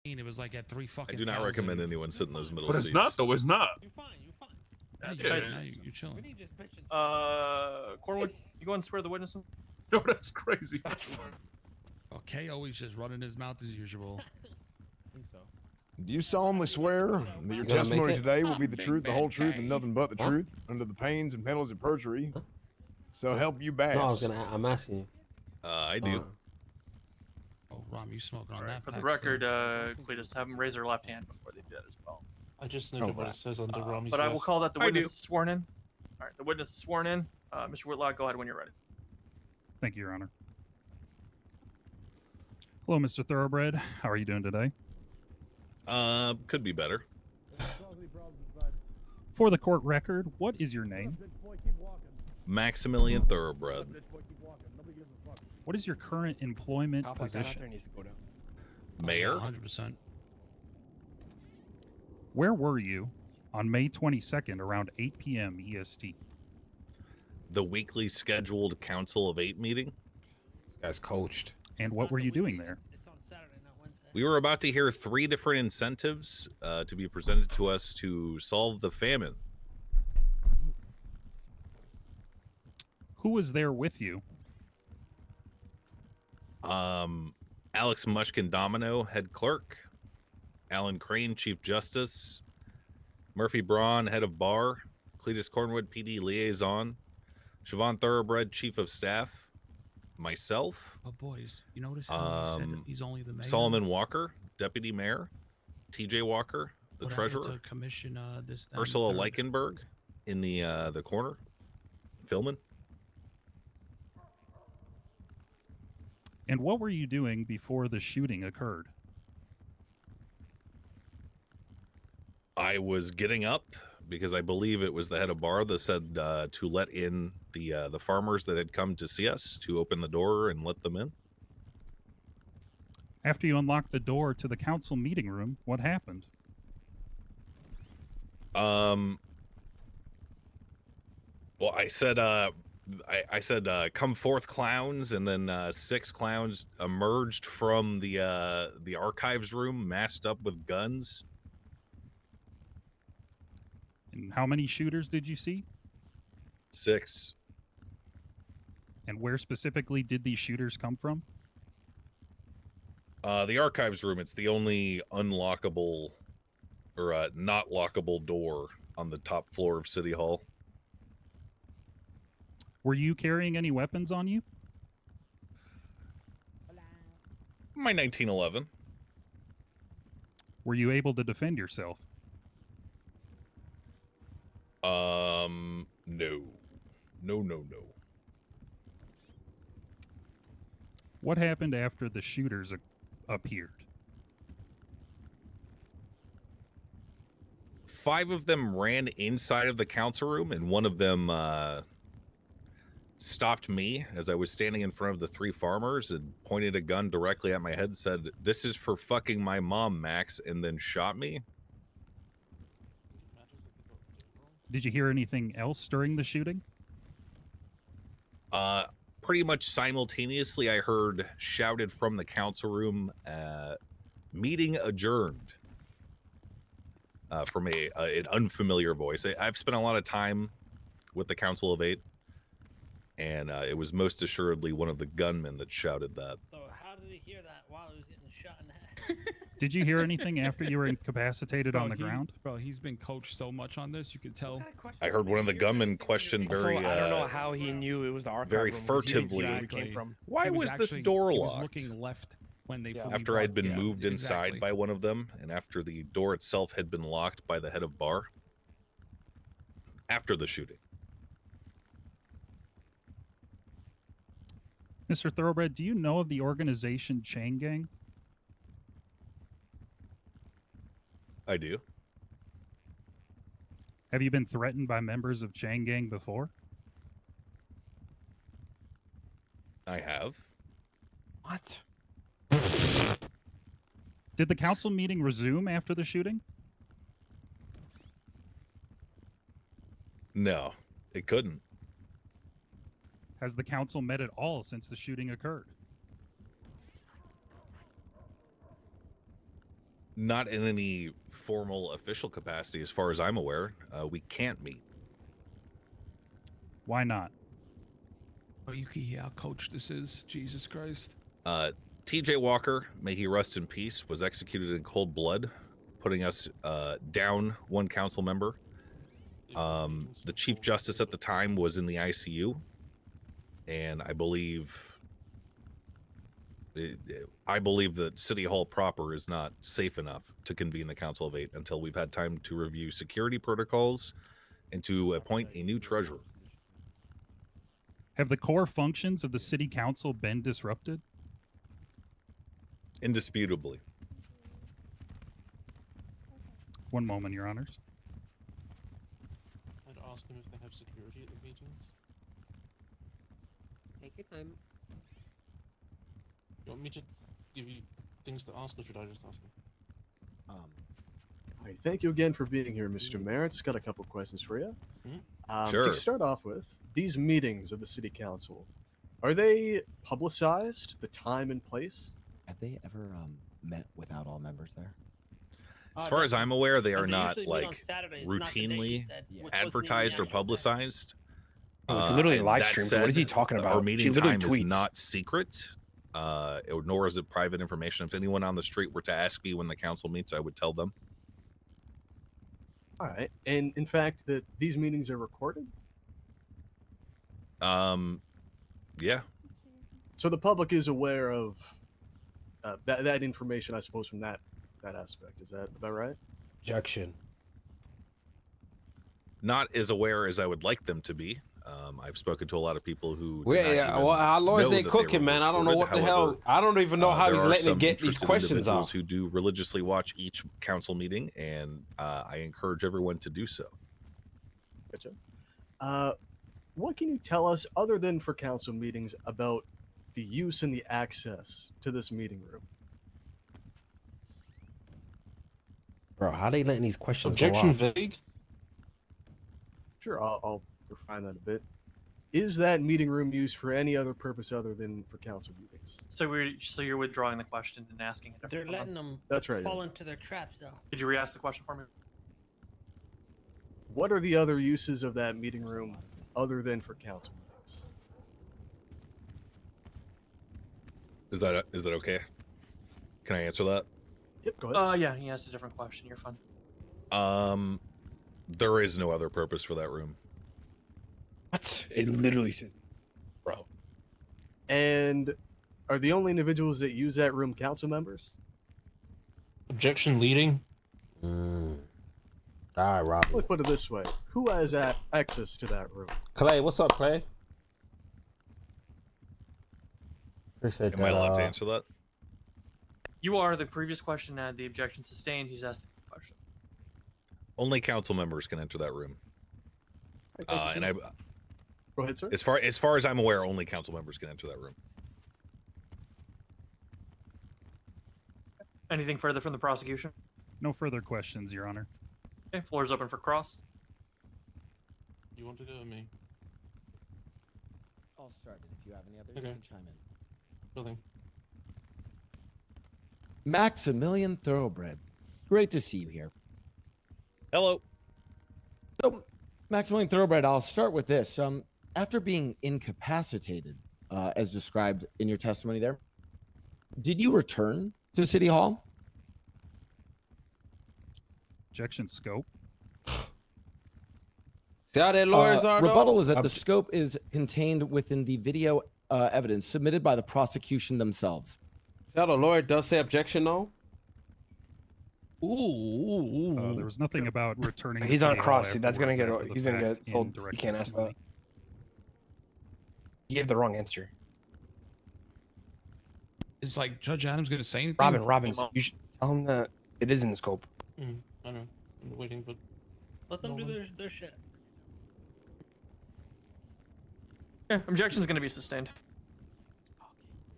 It was like at 3 fucking. I do not recommend anyone sit in those middle But seats. it's not, though. It's not. You're fine. You're fine. That's Yeah, it. you're chilling. Cornwood, you go and swear the witness. No, that's crazy. That's fine. Okay, always just running his mouth as usual. I think so. Do you solemnly swear that your Gonna testimony make it? today will be the Big truth, the bad whole truth, and K. nothing but the Huh? truth, under the pains and penalties of perjury? Huh? So help you bass. No, I'm asking you. I do. Oh, Rom, you smoking on All right, that? for the pack, record, son. Cletus, have them raise their left hand before they do that as well. I just noted what right. it says on the Rami's But I will vest. call that the I witness do. is sworn in. All right, the witness is sworn in. Mr. Whitlock, go ahead when you're ready. Thank you, Your Honor. Hello, Mr. Thoroughbred. How are you doing today? Could be better. For the court record, what is your name? Maximilian Thoroughbred. What is your current employment Top like that out position? there needs to go down. Mayor? 100%. Where were you on May 22nd around 8 p.m. EST? The weekly scheduled Council of 8 meeting. This guy's coached. And what were you doing there? It's on Saturday, not Wednesday. We were about to hear 3 different incentives to be presented to us to solve the famine. Who was there with you? Alex Mushkin Domino, head clerk. Alan Crane, chief justice. Murphy Braun, head of bar. Cletus Cornwood, PD liaison. Siobhan Thoroughbred, chief of staff. Myself. Oh, boys, you notice how he said he's only the mayor? Solomon Walker, deputy mayor. TJ Walker, the What happened treasurer. to commission this, that, and Ursula the third? Leichenberg in the corner, filming. And what were you doing before the shooting occurred? I was getting up because I believe it was the head of bar that said to let in the farmers that had come to see us, to open the door and let them in. After you unlocked the door to the council meeting room, what happened? Well, I said I said come forth, clowns, and then 6 clowns emerged from the archives room, masked up with guns. And how many shooters did you see? 6. And where specifically did these shooters come from? The archives room. It's the only unlockable or not lockable door on the top floor of City Hall. Were you carrying any weapons on you? My 1911. Were you able to defend yourself? No. No. What happened after the shooters appeared? 5 of them ran inside of the council room, and one of them stopped me as I was standing in front of the 3 farmers and pointed a gun directly at my head, said, "This is for fucking my mom, Max," and then shot me. Did you hear anything else during the shooting? Pretty much simultaneously, I heard shouted from the council room, "Meeting adjourned," from an unfamiliar voice. I've spent a lot of time with the Council of 8, and it was most assuredly one of the gunmen that shouted that. So how did he hear that while he was getting shot in the head? Did you hear anything after you were incapacitated on the ground? Bro, he's been coached so much on this, you could tell. I heard one of the gunmen question very, Also, I don't know how he knew it was the archive very room, 'cause he didn't see furtively. where it came from. Why He was this actually- door he was locked? looking left when they fully After I'd brought- been yeah, moved inside exactly. by one of them, and after the door itself had been locked by the head of bar. After the shooting. Mr. Thoroughbred, do you know of the organization Chang Gang? I do. Have you been threatened by members of Chang Gang before? I have. What? Did the council meeting resume after the shooting? No, it couldn't. Has the council met at all since the shooting occurred? Not in any formal official capacity, as far as I'm aware. We can't meet. Why not? Oh, you can hear how coach this is. Jesus Christ. TJ Walker, may he rest in peace, was executed in cold blood, putting us down one council member. The Chief Justice at the time was in the ICU, and I believe that City Hall proper is not safe enough to convene the Council of Eight until we've had time to review security protocols and to appoint a new treasurer. Have the core functions of the city council been disrupted? Indisputably. One moment, Your Honors. I'd ask them if they have security at the meetings. Take your time. You want me to give you things to ask, or should I just ask them? All right, thank you again for being here, Mr. Merritt's got a couple questions for you. Sure. To start off with, these meetings of the city council, are they publicized, the time and place? Have they ever met without all members there? As far as I'm aware, they are They not usually meet on like Saturdays, not the day you routinely said, which wasn't even the advertised or actual day. publicized. Oh, it's literally And live that streamed. What is he said, talking about? Our She meeting literally time is tweets. not secret, nor is it private information. If anyone on the street were to ask me when the council meets, I would tell them. All right, and in fact, that these meetings are recorded, Yeah. so the public is aware of that information, I suppose, from that aspect. Is that about right? Objection. Not as aware as I would like them to be. I've spoken to a lot of people who. Well, did not yeah, even well, our lawyers know ain't that they were cooking, man. I don't know what recorded. the hell. However, I don't even know how there he's are letting some him get these interested questions individuals off. who do religiously watch each council meeting, and I encourage everyone to do so. Gotcha. What can you tell us, other than for council meetings, about the use and the access to this meeting room? Bro, how they letting these questions Objection go off? vague. Sure, I'll refine that a bit. Is that meeting room used for any other purpose other than for council meetings? So you're withdrawing the question and asking it. They're letting them That's right. fall Yeah. into their traps, though. Did you re-ask the question for me? What are the other uses of that meeting room other than for council meetings? Is that okay? Can I answer that? Yep, go ahead. Yeah, he asked a different question. You're fine. There is no other purpose for that room. What? It literally says, bro. And are the only individuals that use that room council members? Objection leading. All right, Rob. Let's put it this way: who has access to that room? Clay, what's up, Clay? Appreciate Am I allowed to answer that? You are. The previous question had the objection sustained. He's asked a question. Only council members can enter that room. And I, Go ahead, sir. as far as I'm aware, only council members can enter that room. Anything further from the prosecution? No further questions, Your Honor. Okay, floor is open for cross. You want to go with me? I'll start it. If you have any others, Okay. you can chime in. Nothing. Maximilian Thoroughbred. Great to see you here. Hello. So, Maximilian Thoroughbred, I'll start with this. After being incapacitated, as described in your testimony there, did you return to City Hall? Objection scope. See how their lawyers are, though? Rebuttal is that the scope is contained within the video evidence submitted by the prosecution themselves. See how the lawyer does say objection, though? There was nothing about returning. He's to on City Hall cross. That's gonna afterwards get. after the He's gonna fact get in told. You direct can't ask that. testimony. He gave the wrong answer. Is like Judge Adams gonna say anything? Robin, you should tell him that it is in the scope. I know. I'm waiting, but Let them do their shit. Yeah, objection is going to be sustained.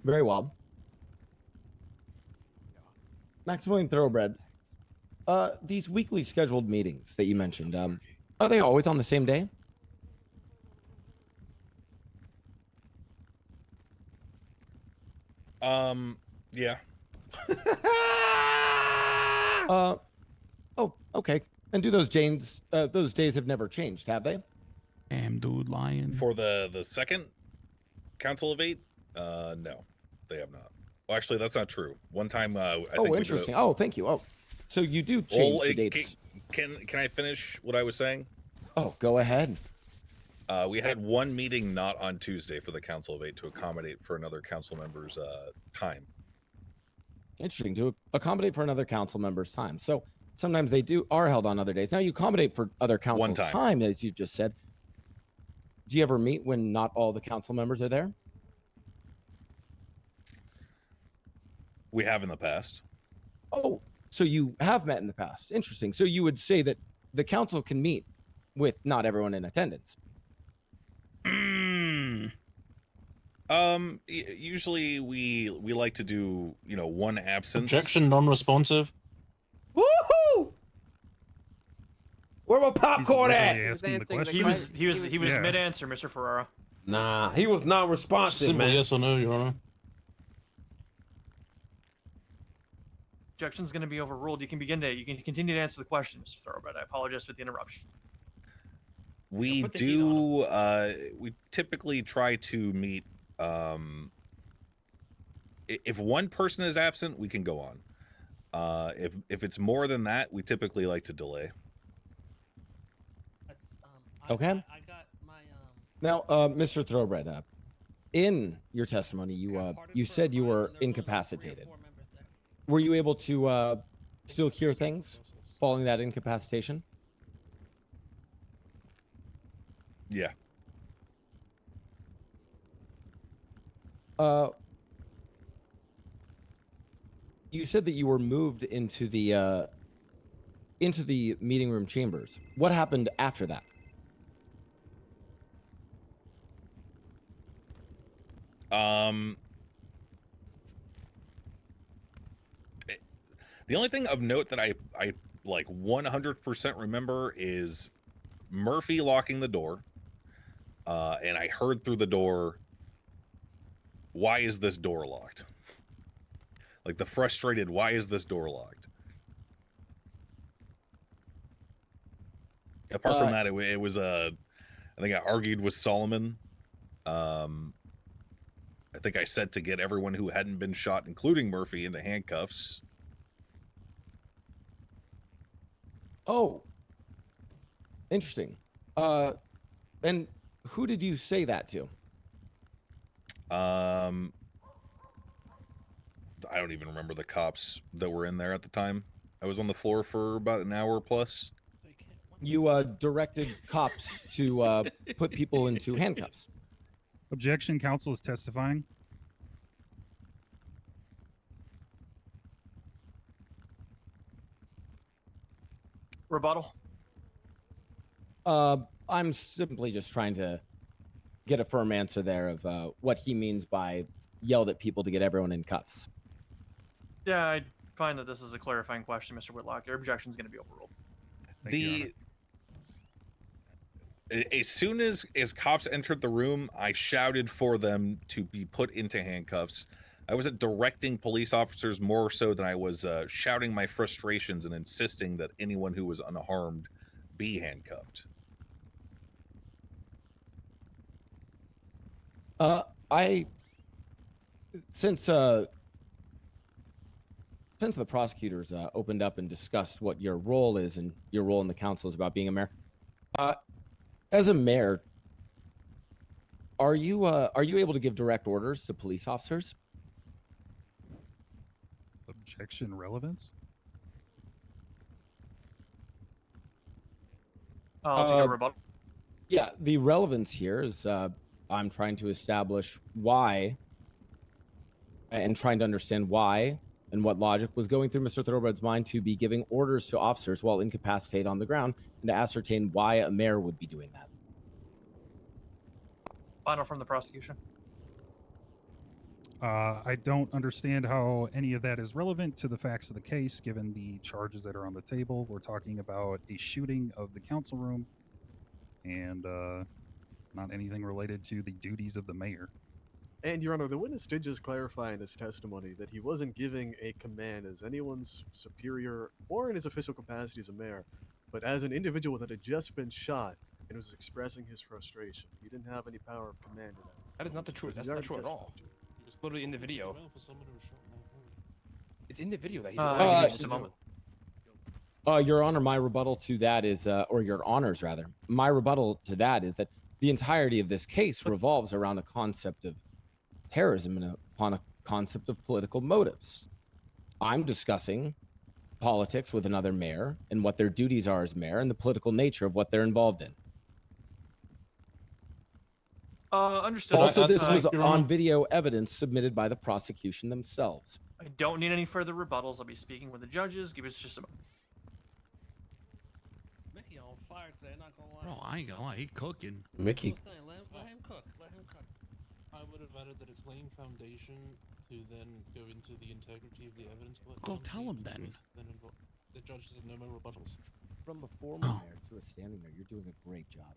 Very well. Maximilian Thoroughbred, these weekly scheduled meetings that you mentioned, are they always on the same day? Yeah. Oh, okay. And do those days have never changed, have they? Damn, dude, lying. For the second Council of 8, no, they have not. Well, actually, that's not true. One time, I think we did Interesting. Oh, thank you. Oh, so you do change the dates. Can I finish what I was saying? Oh, go ahead. We had one meeting not on Tuesday for the Council of 8 to accommodate for another council member's time. Interesting. To accommodate for another council member's time. So sometimes they are held on other days. Now you accommodate for other council's time, as you just said. Do you ever meet when not all the council members are there? We have in the past. Oh, so you have met in the past. Interesting. So you would say that the council can meet with not everyone in attendance. Usually we like to do, one absence. Objection, non-responsive. Woohoo! Where my popcorn at? He was mid-answer, Mr. Ferrara. Nah, he was not responsive, Simple man. yes or no, Your Honor. Objection's going to be overruled. You can continue to answer the question, Mr. Thoroughbred. I apologize for the interruption. We we typically try to meet, if one person is absent, we can go on. If it's more than that, we typically like to delay. Okay. I got my Now, Mr. Thoroughbred, in your testimony, you said you were incapacitated. Were you able to still hear things following that incapacitation? Yeah. You said that you were moved into the meeting room chambers. What happened after that? The only thing of note that I like 100% remember is Murphy locking the door, and I heard through the door, "Why is this door locked?" Like the frustrated, "Why is this door locked?" Apart from that, it was I think I argued with Solomon. I think I said to get everyone who hadn't been shot, including Murphy, into handcuffs. Oh, interesting. And who did you say that to? I don't even remember the cops that were in there at the time. I was on the floor for about an hour plus. You directed cops to put people into handcuffs. Objection. Counsel is testifying. Rebuttal. I'm simply just trying to get a firm answer there of what he means by yelled at people to get everyone in cuffs. Yeah, I find that this is a clarifying question, Mr. Whitlock. Your objection is going to be overruled. As soon as cops entered the room, I shouted for them to be put into handcuffs. I wasn't directing police officers more so than I was shouting my frustrations and insisting that anyone who was unharmed be handcuffed. Since the prosecutors opened up and discussed what your role is and your role in the council is about being a mayor, as a mayor, are you able to give direct orders to police officers? Objection. Relevance. I'll take a rebuttal. Yeah, the relevance here is I'm trying to establish why and trying to understand why and what logic was going through Mr. Thoroughbred's mind to be giving orders to officers while incapacitated on the ground and to ascertain why a mayor would be doing that. Final from the prosecution. I don't understand how any of that is relevant to the facts of the case, given the charges that are on the table. We're talking about a shooting of the council room and not anything related to the duties of the mayor. And, Your Honor, the witness did just clarify in his testimony that he wasn't giving a command as anyone's superior or in his official capacity as a mayor, but as an individual that had just been shot and was expressing his frustration. He didn't have any power of command in that. That is not the truth. He's That's not already true at all. testified to it. He was Literally in the holding video. command for someone who was shot in the head. It's in the video that he's. Give ordering me him just to a do. moment. Your Honor, my rebuttal to that is, or Your Honors rather, my rebuttal to that is that the entirety of this case revolves around a concept of terrorism and upon a concept of political motives. I'm discussing politics with another mayor and what their duties are as mayor and the political nature of what they're involved in. Understood. Also, this was Your on Honor. video evidence submitted by the prosecution themselves. I don't need any further rebuttals. I'll be speaking with the judges. Give us just a moment. Mickey on fire today, not gonna lie. Bro, I ain't gonna lie, he cooking. Mickey. I'm saying, let him cook. Let him cook. I would have added that it's laying foundation to then go into the integrity of the evidence. Go tell him then. The judge said no more rebuttals. From a former Oh. mayor to a standing mayor, you're doing a great job.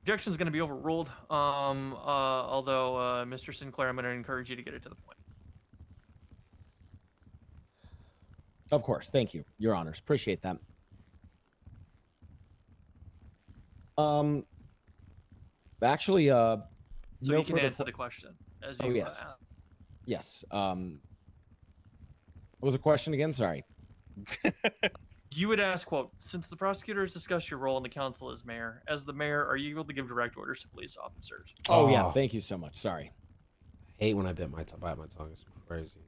Objection's going to be overruled. Although, Mr. Sinclair, I'm going to encourage you to get it to the point. Of course. Thank you, Your Honors. Appreciate that. Actually, So no you can further answer que- the question as Oh, you. yes. Yes. What was the question again? Sorry. You would ask, quote, since the prosecutor has discussed your role in the council as mayor, as the mayor, are you able to give direct orders to police officers? Oh, yeah. Oh. Thank you so much. Sorry. Hate when I bite my tongue. It's crazy.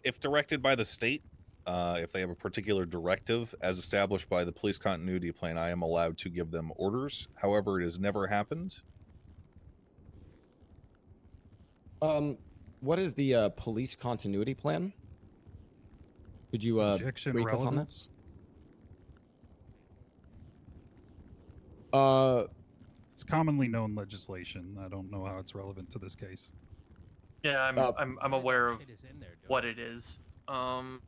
If directed by the state, if they have a particular directive as established by the police continuity plan, I am allowed to give them orders. However, it has never happened. What is the police continuity plan? Could you Objection brief us on that? relevance. It's commonly known legislation. I don't know how it's relevant to this case. Yeah, I'm aware of It is in there, dude. what it is. Oh,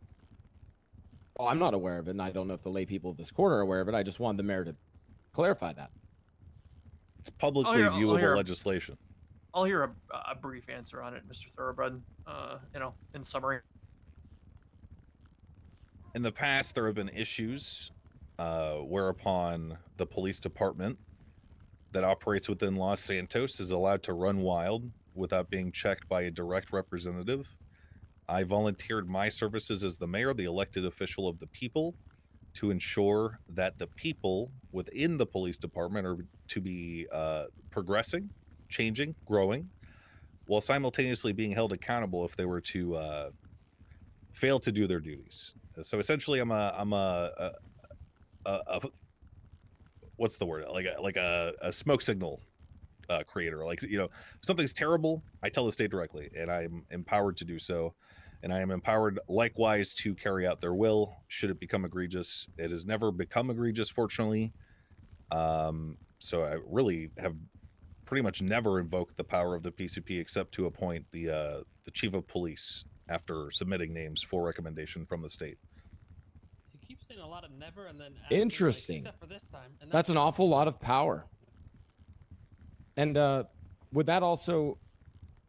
I'm not aware of it, and I don't know if the lay people of this court are aware of it. I just wanted the mayor to clarify that. It's publicly I'll viewable hear- legislation. I'll hear a brief answer on it, Mr. Thoroughbred. In summary. In the past, there have been issues whereupon the police department that operates within Los Santos is allowed to run wild without being checked by a direct representative. I volunteered my services as the mayor, the elected official of the people, to ensure that the people within the police department are to be progressing, changing, growing, while simultaneously being held accountable if they were to fail to do their duties. So essentially, I'm a what's the word? Like a smoke signal creator. Like, you know, if something's terrible, I tell the state directly, and I'm empowered to do so. And I am empowered likewise to carry out their will should it become egregious. It has never become egregious, fortunately. So I really have pretty much never invoked the power of the PCP except to appoint the chief of police after submitting names for recommendation from the state. You keep saying a lot of never and then after, Interesting. except for this time. And That's an awful lot of power. And would that also,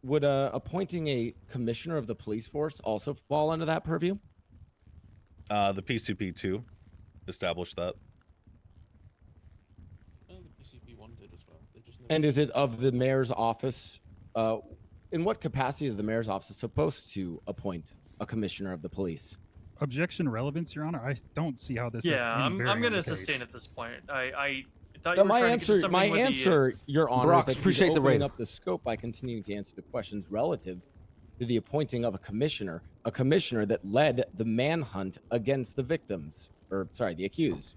would appointing a commissioner of the police force also fall under that purview? The PCP too established that. Oh, the PCP1 did as well. They just And is it of the mayor's office? In what capacity is the mayor's office supposed to appoint a commissioner of the police? Objection relevance, Your Honor. I don't see how this. has Yeah, any I'm bearing going on to the sustain case. at this point. I thought No, you were trying to get to something my with answer, Your Honor, Brox, is that he's appreciate the opening raid. up the scope by continuing to answer the questions relative to the appointing of a commissioner that led the manhunt against the victims, or sorry, the accused.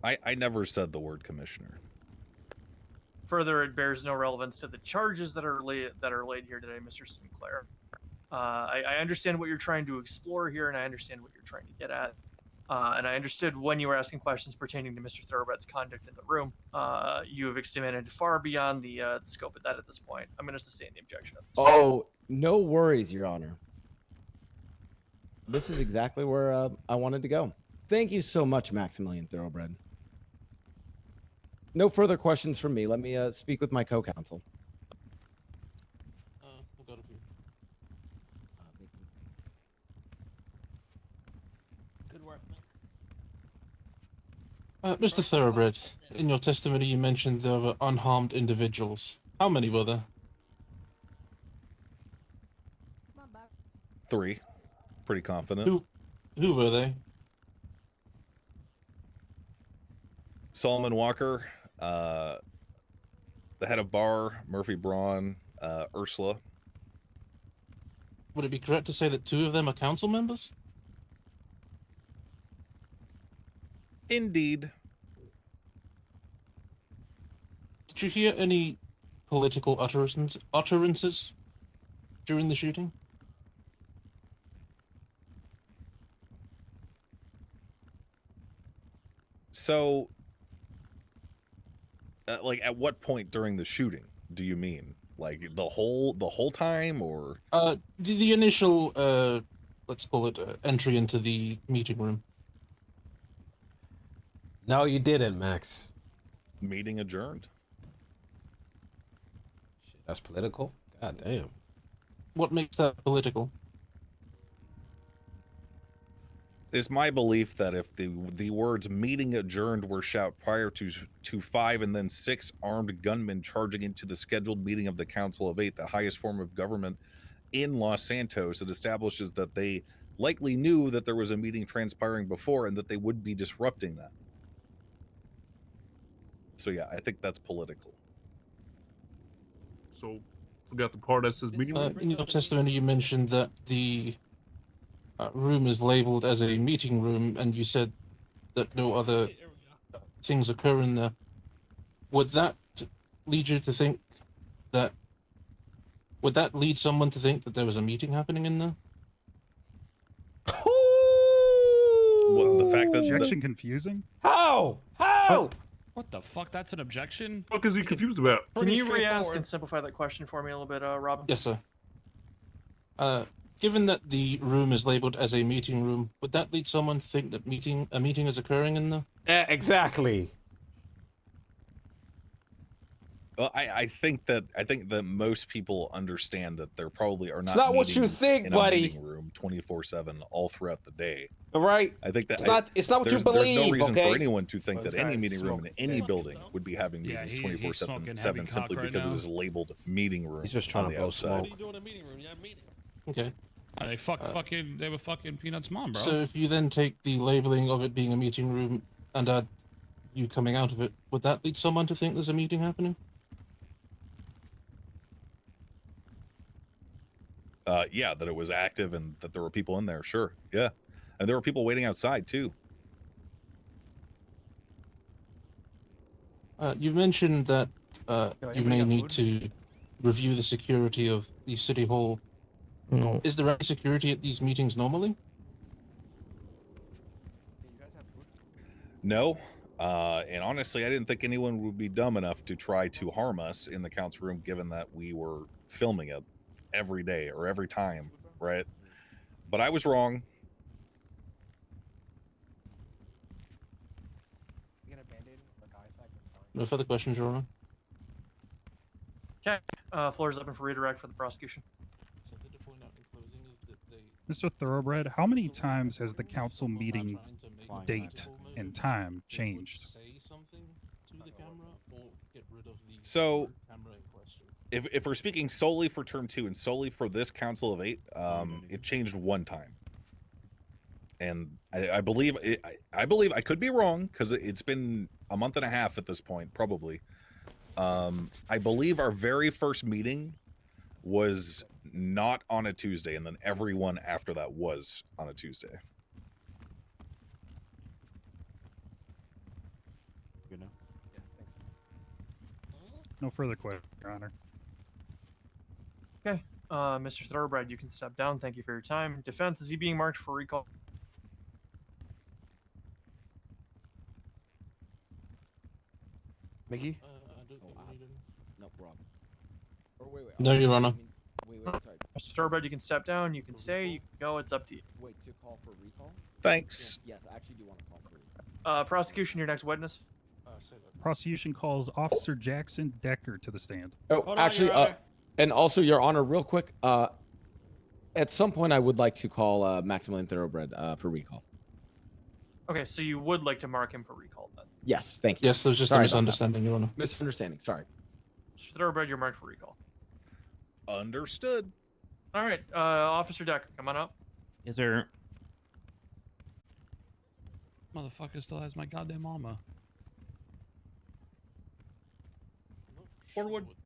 I never said the word commissioner. Further, it bears no relevance to the charges that are laid here today, Mr. Sinclair. I understand what you're trying to explore here, and I understand what you're trying to get at. And I understood when you were asking questions pertaining to Mr. Thoroughbred's conduct in the room. You have extended far beyond the scope of that at this point. I'm going to sustain the objection. At this point. Oh, no worries, Your Honor. This is exactly where I wanted to go. Thank you so much, Maximilian Thoroughbred. No further questions from me. Let me speak with my co-counsel. I've got a few. Good work, Mick. Mr. Thoroughbred, in your testimony you mentioned there were unharmed individuals. How many were there? 3. Pretty confident. Who were they? Solomon Walker, the head of bar, Murphy Braun, Ursula. Would it be correct to say that 2 of them are council members? Indeed. Did you hear any political utterances during the shooting? So, like, at what point during the shooting do you mean? Like the whole time, or the initial let's call it entry into the meeting room. No, you didn't, Max. Meeting adjourned. Shit, that's political. God damn. What makes that political? It's my belief that if the words "meeting adjourned" were shouted prior to 5 and then 6 armed gunmen charging into the scheduled meeting of the Council of 8, the highest form of government in Los Santos, it establishes that they likely knew that there was a meeting transpiring before and that they would be disrupting that. So yeah, I think that's political. So, forgot the part that says meeting room? In your testimony, you mentioned that the room is labeled as a meeting room, and you said that no other things occur in there. Would that lead you to think that? Would that lead someone to think that there was a meeting happening in there? Well, the fact that Objection confusing? How? How? What the fuck? That's an objection? What is he confused about? Can you re-ask straightforward. and simplify that question for me a little bit, Robin? Yes, sir. Given that the room is labeled as a meeting room, would that lead someone to think that a meeting is occurring in there? Exactly. Well, I think that most people understand that there probably are not. It's not what you meetings think, in buddy. A meeting room 24/7 all throughout the day. All right. I think that It's not what you there's believe. no reason okay? for anyone to think This that any guy's meeting room in smoking any fat. building would be having Yeah, meetings he's smoking 24/7 heavy simply cock right because now. it is labeled meeting room. He's just trying on to the blow outside. smoke. What do you do in a meeting room? You have a meeting. Okay. They were fucking Peanut's mom, bro. So if you then take the labeling of it being a meeting room and add you coming out of it, would that lead someone to think there's a meeting happening? Yeah, that it was active and that there were people in there. Sure. Yeah. And there were people waiting outside too. You mentioned that you may need to review the security of the city hall. No. Is there any security at these meetings normally? No. And honestly, I didn't think anyone would be dumb enough to try to harm us in the council room, given that we were filming it every day or every time, right? But I was wrong. No further questions, Your Honor. Okay. Floor is open for redirect for the prosecution. Something to point out in closing is that they Mr. Thoroughbred, how many times has the council meeting date and time changed? say something to the camera or get rid of the So, camera in question. if we're speaking solely for term 2 and solely for this Council of 8, it changed one time. And I believe I could be wrong because it's been a month and a half at this point, probably. I believe our very first meeting was not on a Tuesday, and then everyone after that was on a Tuesday. Good now? No further questions, Your Honor. Okay. Mr. Thoroughbred, you can step down. Thank you for your time. Defense, is he being marked for recall? Mickey? I don't think we need him. No, we're all good. Or wait. No, Your I Honor. mean- Wait, sorry. Mr. Thoroughbred, you can step down. You can stay. You can go. It's up to you. Wait, to call for recall? Thanks. Yes, I actually do want to call for recall. Prosecution, your next witness. Say that. Prosecution calls Officer Jackson Decker to the stand. Oh, Hold on, actually, Your Honor. and also, Your Honor, real quick, at some point, I would like to call Maximilian Thoroughbred for recall. Okay, so you would like to mark him for recall then. Yes, thank you. Yes, there was just Sorry a about that. misunderstanding, Your Honor. Misunderstanding. Sorry. Mr. Thoroughbred, you're marked for recall. Understood. All right, Officer Decker, come on up. Yes, sir. Motherfucker still has my goddamn armor. Forward.